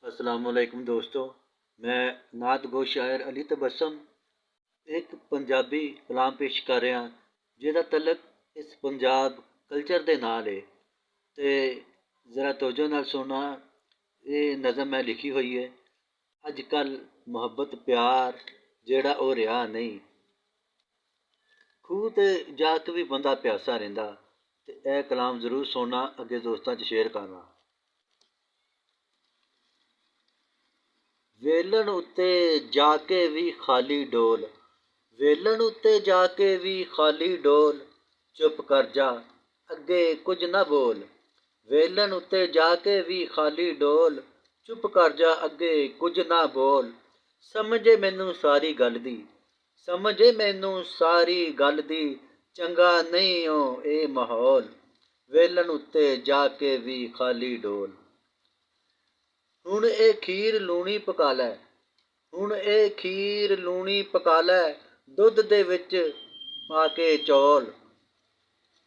अस्सलामुअलैकुम दोस्तों। मैं नात गो शायर अली तबस्सम एक पंजाबी कलाम पेश कर रहा जिहदा तलक इस पंजाब कल्चर दे नाल है। ते ज़रा तवज्जो नाल सुनना। ये नज़म मैं लिखी हुई है। अजकल मुहब्बत प्यार जेड़ा ओ रहा नहीं, खूह ते जाके भी बंदा प्यासा रहिंदा। ते ए कलाम ज़रूर सुनना, अगे दोस्तां च शेयर करना। वेलन उत्ते जाके भी खाली डोल, वेलन उत्ते जाके भी खाली डोल, चुप कर जा अगे कुछ ना बोल। वेलन उत्ते जाके भी खाली डोल, चुप कर जा अगे कुछ ना बोल। समझे मैनू सारी गल दी, समझे मैनू सारी गल दी, चंगा नहीं ओ ए माहौल। वेलन उत्ते जाके भी खाली डोल। हुण ए खीर लूणी पका लै, हुण ए खीर लूणी पका लै, दुध दे विच पा के चौल।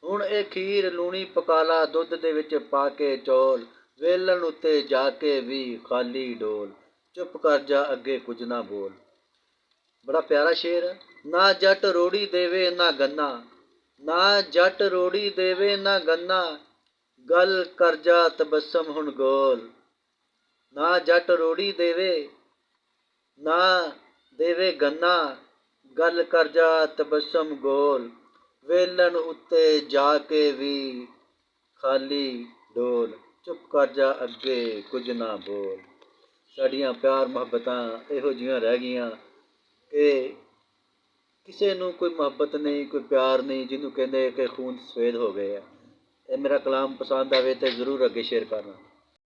हुण ए खीर लूणी पका ला, दुध दे विच पा के चौल। वेलन उत्ते जाके भी खाली डोल, चुप कर जा अगे कुछ ना बोल। बड़ा प्यारा शेर है। ना जट रोड़ी देवे ना गन्ना, ना जट रोड़ी देवे ना गन्ना, गल कर जा तबस्सम हुण गोल। ना जट रोड़ी देवे ना देवे गन्ना, गल कर जा तबस्सम गोल। वेलन उत्ते जाके भी खाली डोल, चुप कर जा अगे कुछ ना बोल। साड़ियां प्यार मुहब्बतां इहो जिहियां रह गईयां कि ਕਿਸੇ ਨੂੰ ਕੋਈ ਮੁਹੱਬਤ ਨਹੀਂ, ਕੋਈ ਪਿਆਰ ਨਹੀਂ, ਜਿਹਨੂੰ ਕਹਿੰਦੇ ਕਿ ਖੂਨ ਸਫੇਦ ਹੋ ਗਏ ਆ। ਇਹ ਮੇਰਾ ਕਲਾਮ ਪਸੰਦ ਆਵੇ ਤੇ ਜ਼ਰੂਰ ਅੱਗੇ ਸ਼ੇਅਰ ਕਰਨਾ।